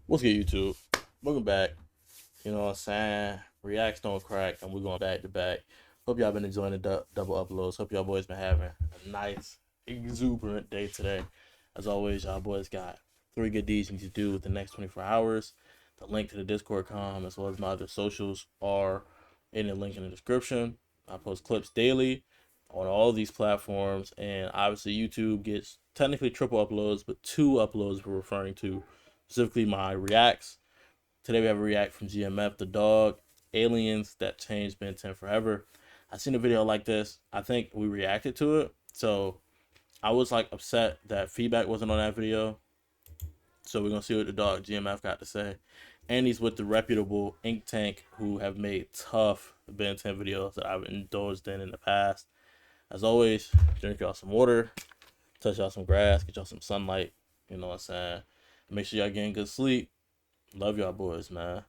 What's good, YouTube? Welcome back. You know what I'm saying? Reacts don't crack, and we're going back to back. Hope y'all been enjoying the double uploads. Hope y'all boys been having a nice, exuberant day today. As always, y'all boys got 3 good deeds you need to do with the next 24 hours. The link to the Discord as well as my other socials are in the link in the description. I post clips daily on all these platforms, and obviously YouTube gets technically triple uploads, but 2 uploads we're referring to, specifically my reacts. Today we have a react from GMF, the dog, aliens that changed Ben 10 forever. I seen a video like this. I think we reacted to it, so I was like upset that feedback wasn't on that video. So we're gonna see what the dog GMF got to say. And he's with the reputable Ink Tank, who have made tough Ben 10 videos that I've indulged in the past. As always, drink y'all some water, touch y'all some grass, get y'all some sunlight. You know what I'm saying? Make sure y'all getting good sleep. Love y'all boys, man.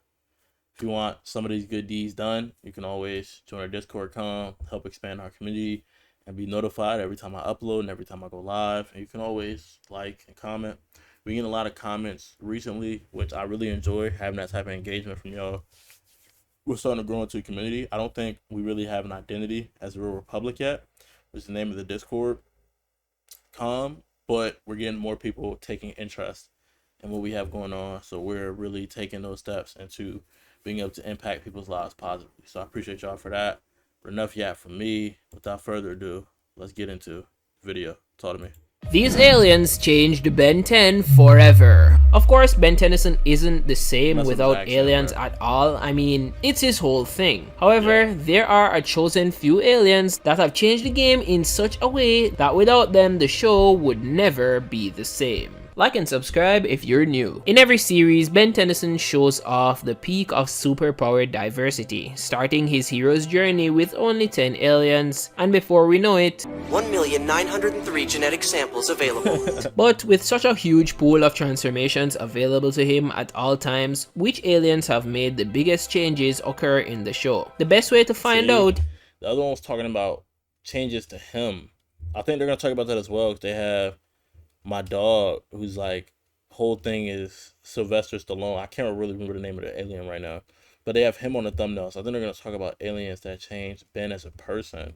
If you want some of these good deeds done, you can always join our Discord, help expand our community, and be notified every time I upload and every time I go live. And you can always like and comment. We get a lot of comments recently, which I really enjoy, having that type of engagement from y'all. We're starting to grow into a community. I don't think we really have an identity as a Real Republic yet, which is the name of the Discord, but we're getting more people taking interest in what we have going on. So we're really taking those steps into being able to impact people's lives positively. So I appreciate y'all for that. But enough yap from me. Without further ado, let's get into the video. Talk to me. These aliens changed Ben 10 forever. Of course, Ben Tennyson isn't the same without aliens at all. I mean, it's his whole thing. However, there are a chosen few aliens that have changed the game in such a way that without them, the show would never be the same. Like and subscribe if you're new. In every series, Ben Tennyson shows off the peak of superpowered diversity, starting his hero's journey with only 10 aliens, and before we know it, 1,903 genetic samples available. But with such a huge pool of transformations available to him at all times, which aliens have made the biggest changes occur in the show? The best way to find out... The other one was talking about changes to him. I think they're going to talk about that as well, because they have my dog, who's like, whole thing is Sylvester Stallone. I can't really remember the name of the alien right now, but they have him on the thumbnail. So I think they're going to talk about aliens that changed Ben as a person,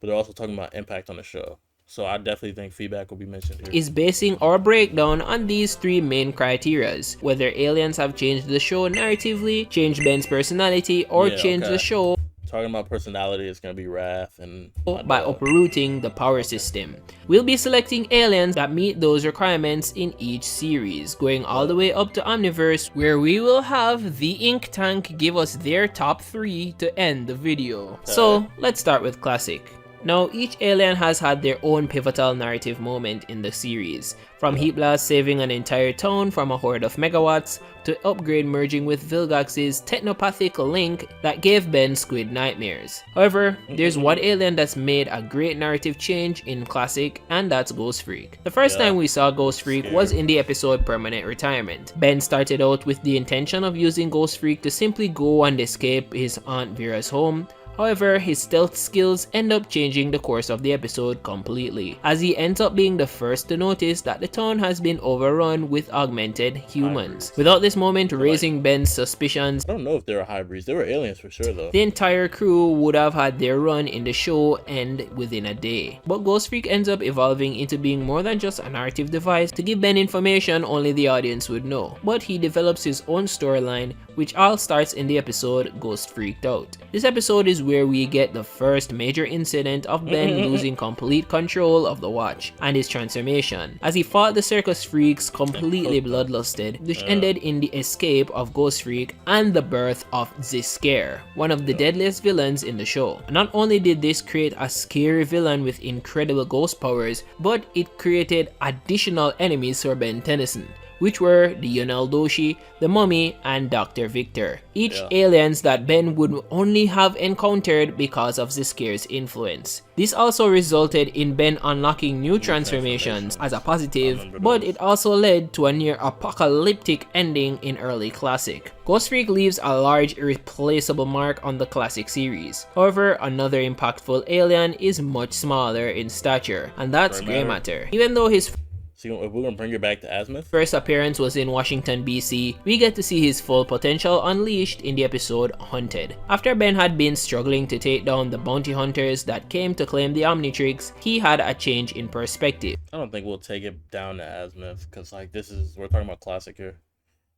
but they're also talking about impact on the show. So I definitely think feedback will be mentioned here. Is basing our breakdown on these 3 main criterias: whether aliens have changed the show narratively, changed Ben's personality, or changed the show talking about personality is going to be Wrath and by uprooting the power system. We'll be selecting aliens that meet those requirements in each series, going all the way up to Omniverse, where we will have the Ink Tank give us their top 3 to end the video. So let's start with Classic. Now, each alien has had their own pivotal narrative moment in the series, from Heat Blast saving an entire town from a horde of megawatts, to Upgrade merging with Vilgax's technopathic link that gave Ben squid nightmares. However, there's one alien that's made a great narrative change in Classic, and that's Ghost Freak. The first time we saw Ghost Freak was in the episode Permanent Retirement. Ben started out with the intention of using Ghost Freak to simply go and escape his Aunt Vera's home. However, his stealth skills end up changing the course of the episode completely, as he ends up being the first to notice that the town has been overrun with augmented humans. Without this moment raising Ben's suspicions, I don't know if they were hybrids. They were aliens for sure though. The entire crew would have had their run in the show end within a day. But Ghost Freak ends up evolving into being more than just a narrative device to give Ben information only the audience would know. But he develops his own storyline, which all starts in the episode Ghost Freaked Out. This episode is where we get the first major incident of Ben losing complete control of the watch and his transformation, as he fought the circus freaks completely bloodlusted, which ended in the escape of Ghost Freak and the birth of Ziscare, one of the deadliest villains in the show. Not only did this create a scary villain with incredible ghost powers, but it created additional enemies for Ben Tennyson, which were the Yonel Doshi, the Mummy, and Dr. Victor, each aliens that Ben would only have encountered because of Ziscare's influence. This also resulted in Ben unlocking new transformations as a positive, but it also led to a near apocalyptic ending in early Classic. Ghost Freak leaves a large irreplaceable mark on the Classic series. However, another impactful alien is much smaller in stature, and that's Grey Matter. Even though his So if we're gonna bring it back to Azimuth, First appearance was in Washington, BC. We get to see his full potential unleashed in the episode Hunted. After Ben had been struggling to take down the bounty hunters that came to claim the Omnitrix, he had a change in perspective. I don't think we'll take it down to Azimuth because like we're talking about classic here.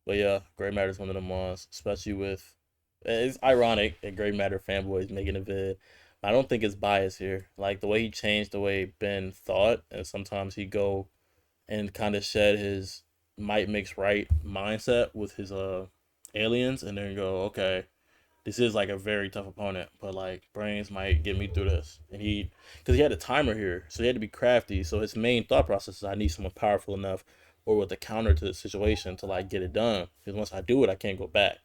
But yeah, Gray Matter is one of them ones, especially with. It's ironic that Gray Matter fanboys making a vid. I don't think it's bias here. Like the way he changed the way Ben thought, and sometimes he go and kind of shed his might makes right mindset with his aliens, and then go, okay, this is like a very tough opponent, but like brains might get me through this. And because he had a timer here, so he had to be crafty. So his main thought process is I need someone powerful enough or with a counter to the situation to like get it done. Because once I do it, I can't go back.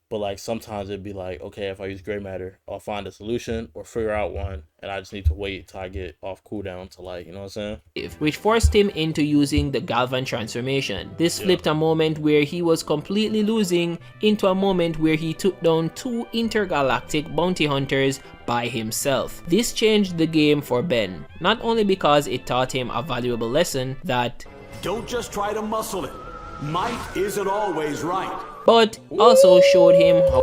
But like sometimes it'd be like, okay, if I use Gray Matter, I'll find a solution or figure out one, and I just need to wait till I get off cooldown to like, you know what I'm saying? Which forced him into using the Galvan transformation. This flipped a moment where he was completely losing into a moment where he took down 2 intergalactic bounty hunters by himself. This changed the game for Ben, not only because it taught him a valuable lesson that don't just try to muscle it. Might isn't always right. But also showed him how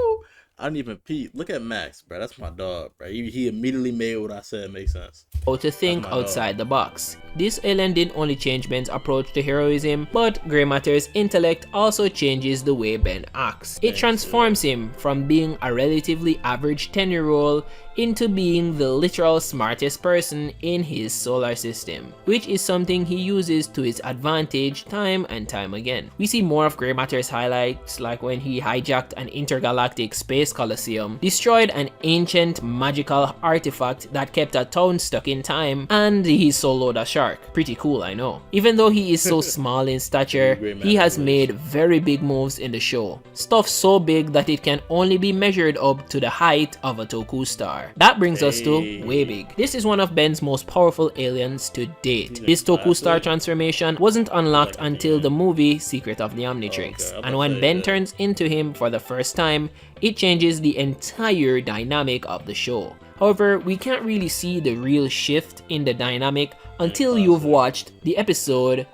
I didn't even peep. Look at Max, bro. That's my dog, bro. He immediately made what I said make sense. to think outside the box. This alien didn't only change Ben's approach to heroism, but Gray Matter's intellect also changes the way Ben acts. It transforms him from being a relatively average 10-year-old into being the literal smartest person in his solar system, which is something he uses to his advantage time and time again. We see more of Gray Matter's highlights, like when he hijacked an intergalactic space coliseum, destroyed an ancient magical artifact that kept a town stuck in time, and he soloed a shark. Pretty cool, I know. Even though he is so small in stature, he has made very big moves in the show. Stuff so big that it can only be measured up to the height of a Toku star. That brings us to Way Big. This is one of Ben's most powerful aliens to date. This Toku star transformation wasn't unlocked until the movie Secret of the Omnitrix, and when Ben turns into him for the first time, it changes the entire dynamic of the show. However, we can't really see the real shift in the dynamic until you've watched the episode.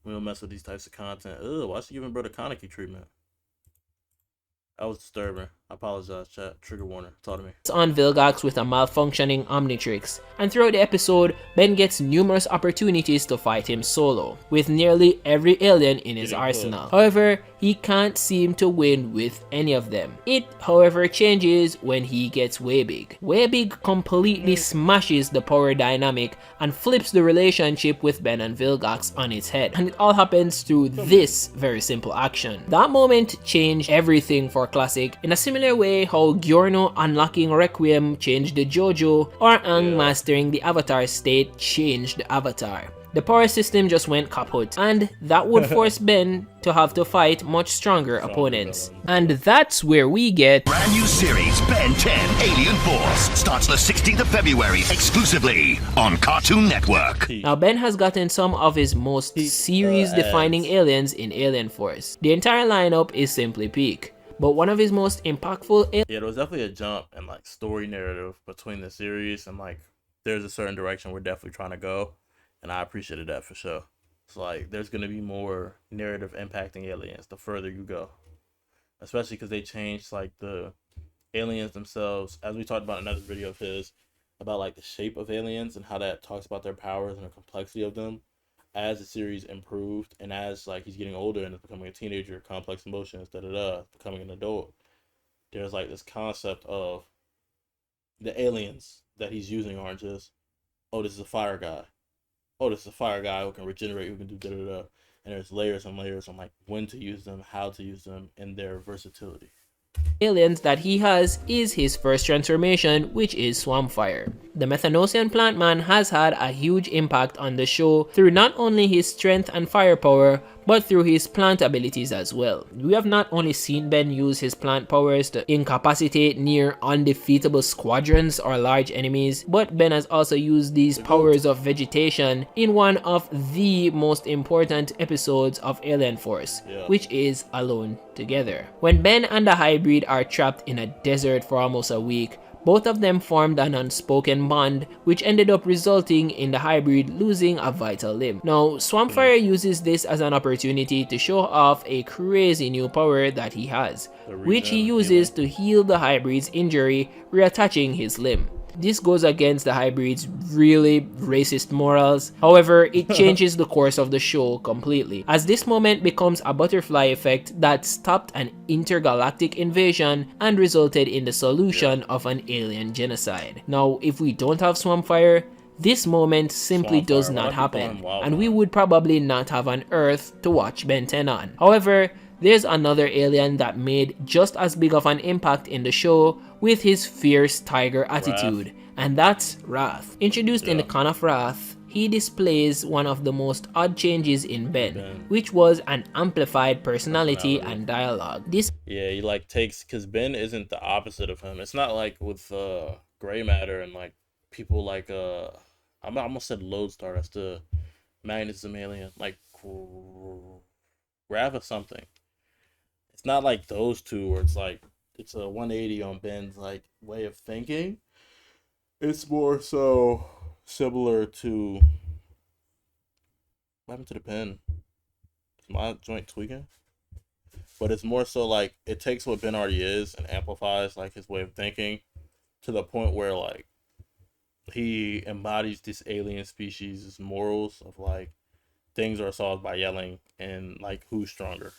We don't mess with these types of content. Ugh, why she giving Brother Kaneki treatment? That was disturbing. I apologize, chat. Trigger warning. Talk to me. It's on Vilgax with a malfunctioning Omnitrix, and throughout the episode, Ben gets numerous opportunities to fight him solo, with nearly every alien in his arsenal. However, he can't seem to win with any of them. It, however, changes when he gets Way Big. Way Big completely smashes the power dynamic and flips the relationship with Ben and Vilgax on its head, and it all happens through this very simple action. That moment changed everything for Classic in a similar way how Giorno unlocking Requiem changed the JoJo, or Aang mastering the Avatar state changed the Avatar. The power system just went kaput, and that would force Ben to have to fight much stronger opponents. And that's where we get brand new series Ben 10 Alien Force starts the 16th of February exclusively on Cartoon Network. Now Ben has gotten some of his most series defining aliens in Alien Force. The entire lineup is simply peak. But one of his most impactful there was definitely a jump in like story narrative between the series, and like there's a certain direction we're definitely trying to go, and I appreciated that for sure. It's like there's gonna be more narrative impacting aliens the further you go, especially because they changed like the aliens themselves, as we talked about in another video of his about like the shape of aliens and how that talks about their powers and the complexity of them. As the series improved and as like he's getting older and is becoming a teenager, complex emotions, becoming an adult, there's like this concept of the aliens that he's using aren't just, oh, this is a fire guy. Oh, this is a fire guy who can regenerate, who can do da-da-da. And there's layers and layers on like when to use them, how to use them, and their versatility. Aliens that he has is his first transformation, which is Swampfire. The Methanosian plant man has had a huge impact on the show through not only his strength and firepower, but through his plant abilities as well. We have not only seen Ben use his plant powers to incapacitate near undefeatable squadrons or large enemies, but Ben has also used these powers of vegetation in one of the most important episodes of Alien Force, which is Alone Together. When Ben and the hybrid are trapped in a desert for almost a week, Both of them formed an unspoken bond, which ended up resulting in the hybrid losing a vital limb. Now, Swampfire uses this as an opportunity to show off a crazy new power that he has, which he uses to heal the hybrid's injury, reattaching his limb. This goes against the hybrid's really racist morals. However, it changes the course of the show completely, as this moment becomes a butterfly effect that stopped an intergalactic invasion and resulted in the solution of an alien genocide. Now, if we don't have Swampfire, this moment simply does not happen, and we would probably not have an Earth to watch Ben 10 on. However, there's another alien that made just as big of an impact in the show with his fierce tiger attitude, and that's Wrath. Introduced in the Con of Wrath, he displays one of the most odd changes in Ben, which was an amplified personality and dialogue. This he like takes, because Ben isn't the opposite of him. It's not like with Gray Matter and like people like I almost said Lodestar, that's the magnetism alien, like Wrath or something. It's not like those two where it's like it's a 180 on Ben's like way of thinking. It's more so similar to what happened to the pen? Is my joint tweaking? But it's more so like it takes what Ben already is and amplifies like his way of thinking to the point where like he embodies this alien species' morals of like things are solved by yelling and like who's stronger.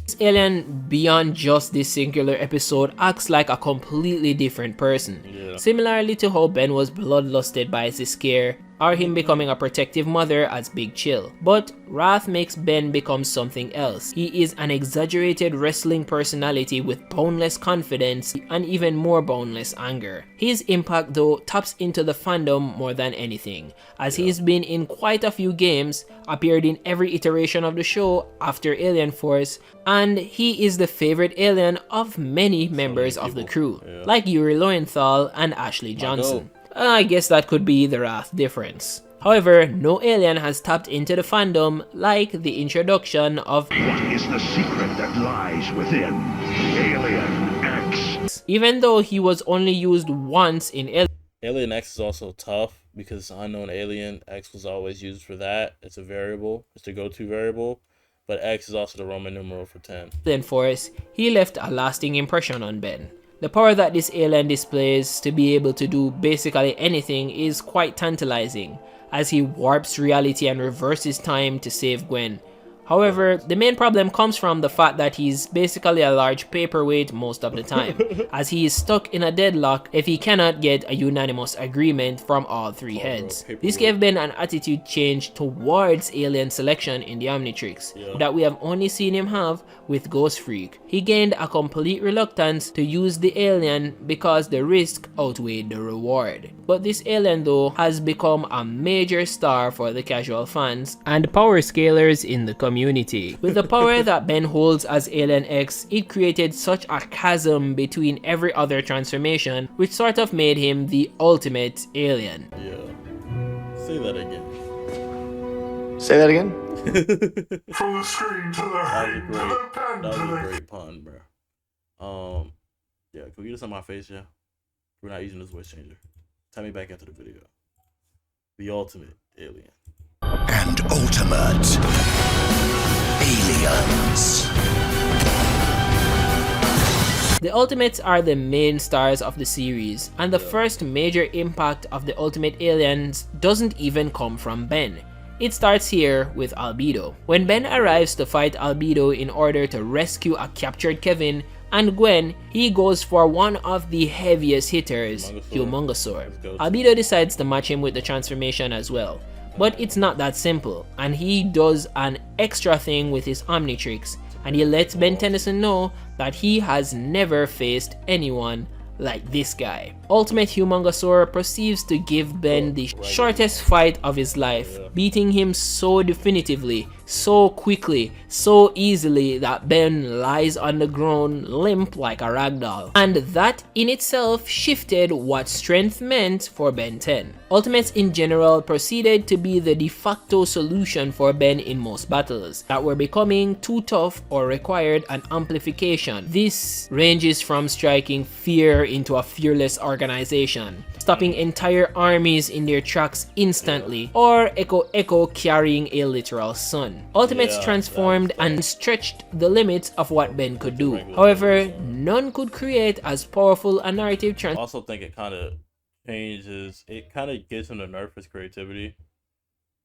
This alien, beyond just this singular episode, acts like a completely different person. Similarly to how Ben was bloodlusted by Ziscare, or him becoming a protective mother as Big Chill. But Wrath makes Ben become something else. He is an exaggerated wrestling personality with boundless confidence and even more boundless anger. His impact though taps into the fandom more than anything, as he's been in quite a few games, appeared in every iteration of the show after Alien Force, and he is the favorite alien of many members of the crew, like Yuri Lowenthal and Ashley Johnson. I guess that could be the Wrath difference. However, no alien has tapped into the fandom like the introduction of What is the secret that lies within Alien X? Even though he was only used once in Alien X is also tough because unknown alien X was always used for that. It's a variable. It's the go-to variable. But X is also the Roman numeral for 10. Alien Force, he left a lasting impression on Ben. The power that this alien displays to be able to do basically anything is quite tantalizing, as he warps reality and reverses time to save Gwen. However, the main problem comes from the fact that he's basically a large paperweight most of the time, as he is stuck in a deadlock if he cannot get a unanimous agreement from all three heads. This gave Ben an attitude change towards alien selection in the Omnitrix that we have only seen him have with Ghost Freak. He gained a complete reluctance to use the alien because the risk outweighed the reward. But this alien though has become a major star for the casual fans and power scalers in the community. With the power that Ben holds as Alien X, it created such a chasm between every other transformation, which sort of made him the ultimate alien. Say that again. Say that again? From the screen to the head, That was a great pun, bro. Yeah, can we get this on my face, yeah? We're not using this voice changer. Tie me back into the video. The ultimate alien. And ultimate aliens. The Ultimates are the main stars of the series, and the first major impact of the Ultimate Aliens doesn't even come from Ben. It starts here with Albedo. When Ben arrives to fight Albedo in order to rescue a captured Kevin and Gwen, he goes for one of the heaviest hitters, Humongosaur. Albedo decides to match him with the transformation as well. But it's not that simple, and he does an extra thing with his Omnitrix, and he lets Ben Tennyson know that he has never faced anyone like this guy. Ultimate Humongosaur proceeds to give Ben the shortest fight of his life, beating him so definitively so quickly, so easily that Ben lies on the ground limp like a ragdoll. And that in itself shifted what strength meant for Ben 10. Ultimates in general proceeded to be the de facto solution for Ben in most battles that were becoming too tough or required an amplification. This ranges from striking fear into a fearless organization, stopping entire armies in their tracks instantly, or Echo carrying a literal sun. Ultimates transformed and stretched the limits of what Ben could do. However, none could create as powerful a narrative I also think it kind of changes, it kind of gets him to nerf his creativity.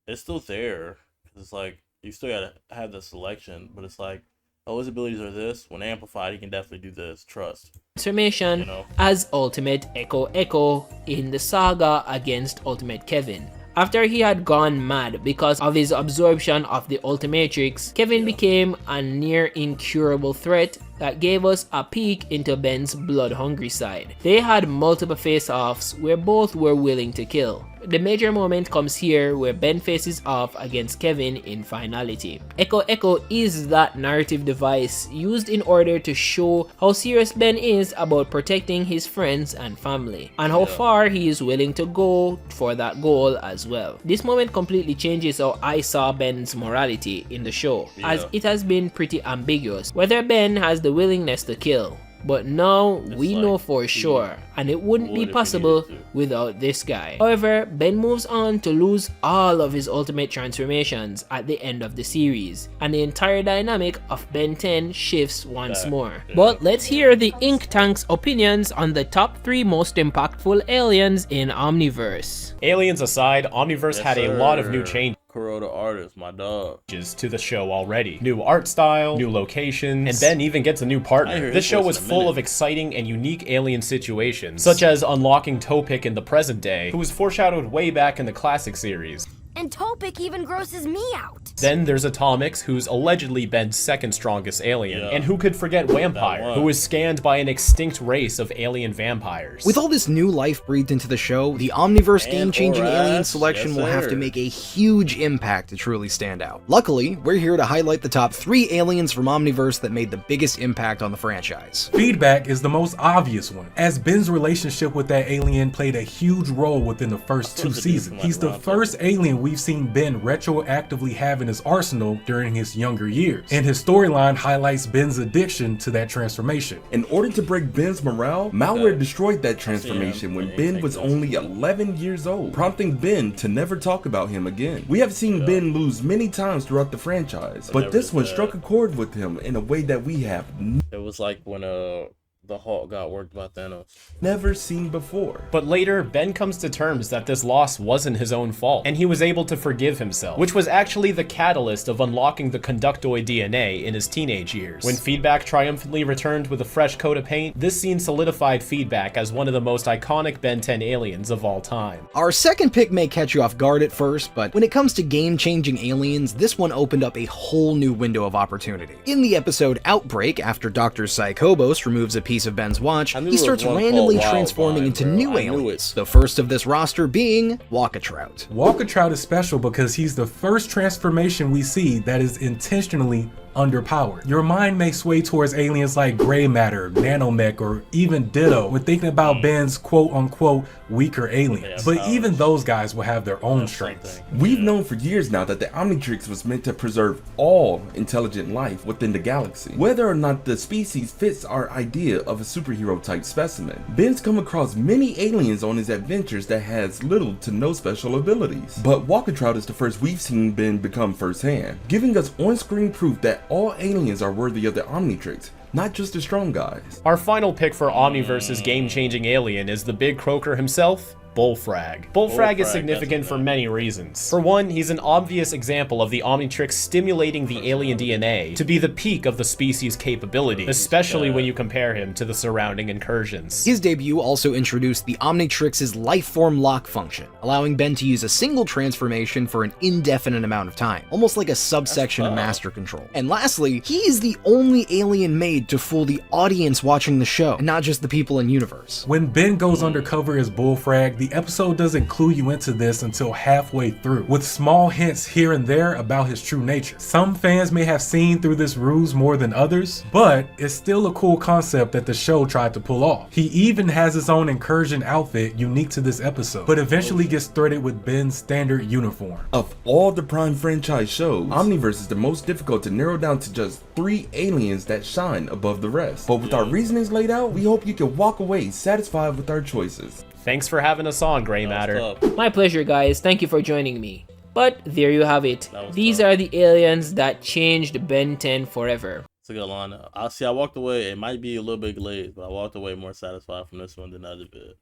It's still there, because it's like, you still gotta have the selection, but it's like, oh, his abilities are this. When amplified, he can definitely do this. Trust. Transformation, you know, as Ultimate Echo in the saga against Ultimate Kevin. After he had gone mad because of his absorption of the Ultimatrix, Kevin became a near incurable threat that gave us a peek into Ben's blood-hungry side. They had multiple face-offs where both were willing to kill. The major moment comes here where Ben faces off against Kevin in finality. Echo is that narrative device used in order to show how serious Ben is about protecting his friends and family, and how far he is willing to go for that goal as well. This moment completely changes how I saw Ben's morality in the show, as it has been pretty ambiguous whether Ben has the willingness to kill. But now we know for sure, and it wouldn't be possible without this guy. However, Ben moves on to lose all of his ultimate transformations at the end of the series, and the entire dynamic of Ben 10 shifts once more. But let's hear the Ink Tank's opinions on the top 3 most impactful aliens in Omniverse. Aliens aside, Omniverse had a lot of new changes Kuro the artist, my dog. To the show already. New art style, new locations, and Ben even gets a new partner. This show was full of exciting and unique alien situations, such as unlocking Topik in the present day, who was foreshadowed way back in the classic series. And Topik even grosses me out. Then there's Atomics, who's allegedly Ben's second strongest alien. And who could forget Vampire, who was scanned by an extinct race of alien vampires. With all this new life breathed into the show, the Omniverse game-changing alien selection will have to make a huge impact to truly stand out. Luckily, we're here to highlight the top 3 aliens from Omniverse that made the biggest impact on the franchise. Feedback is the most obvious one, as Ben's relationship with that alien played a huge role within the first 2 seasons. He's the first alien we've seen Ben retroactively have in his arsenal during his younger years, and his storyline highlights Ben's addiction to that transformation. In order to break Ben's morale, Malware destroyed that transformation when Ben was only 11 years old, prompting Ben to never talk about him again. We have seen Ben lose many times throughout the franchise, but this one struck a chord with him in a way that we have It was like when the Hulk got worked by Thanos. Never seen before. But later, Ben comes to terms that this loss wasn't his own fault, and he was able to forgive himself, which was actually the catalyst of unlocking the Conductoid DNA in his teenage years. When Feedback triumphantly returned with a fresh coat of paint, this scene solidified Feedback as one of the most iconic Ben 10 aliens of all time. Our second pick may catch you off guard at first, but when it comes to game-changing aliens, this one opened up a whole new window of opportunity. In the episode Outbreak, after Dr. Psychobos removes a piece of Ben's watch, he starts randomly transforming into new aliens, the first of this roster being Walkatrout. Walkatrout is special because he's the first transformation we see that is intentionally underpowered. Your mind may sway towards aliens like Gray Matter, Nanomech, or even Ditto when thinking about Ben's quote-unquote weaker aliens, but even those guys will have their own strengths. We've known for years now that the Omnitrix was meant to preserve all intelligent life within the galaxy, whether or not the species fits our idea of a superhero type specimen. Ben's come across many aliens on his adventures that has little to no special abilities, but Walkatrout is the first we've seen Ben become firsthand, giving us on-screen proof that all aliens are worthy of the Omnitrix, not just the strong guys. Our final pick for Omniverse's game-changing alien is the Big Croaker himself, Bullfrag. Bullfrag is significant for many reasons. For one, he's an obvious example of the Omnitrix stimulating the alien DNA to be the peak of the species' capability, especially when you compare him to the surrounding incursions. His debut also introduced the Omnitrix's lifeform lock function, allowing Ben to use a single transformation for an indefinite amount of time, almost like a subsection of Master Control. And lastly, he is the only alien made to fool the audience watching the show, and not just the people in universe. When Ben goes undercover as Bullfrag, the episode doesn't clue you into this until halfway through, with small hints here and there about his true nature. Some fans may have seen through this ruse more than others, but it's still a cool concept that the show tried to pull off. He even has his own incursion outfit unique to this episode, but eventually gets threaded with Ben's standard uniform. Of all the Prime franchise shows, Omniverse is the most difficult to narrow down to just 3 aliens that shine above the rest. But with our reasonings laid out, we hope you can walk away satisfied with our choices. Thanks for having us on, Gray Matter. My pleasure, guys. Thank you for joining me. But there you have it. These are the aliens that changed Ben 10 forever. It's a good line. I walked away. It might be a little bit glazed, but I walked away more satisfied from this one than the other bit.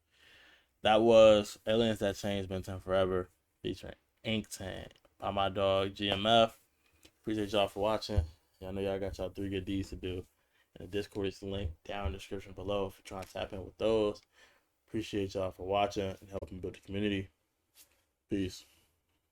That was Aliens That Changed Ben 10 Forever, featuring Ink Tank by my dog GMF. Appreciate y'all for watching. Y'all know y'all got y'all 3 good deeds to do. And the Discord is linked down in the description below if you're trying to tap in with those. Appreciate y'all for watching and helping build the community. Peace.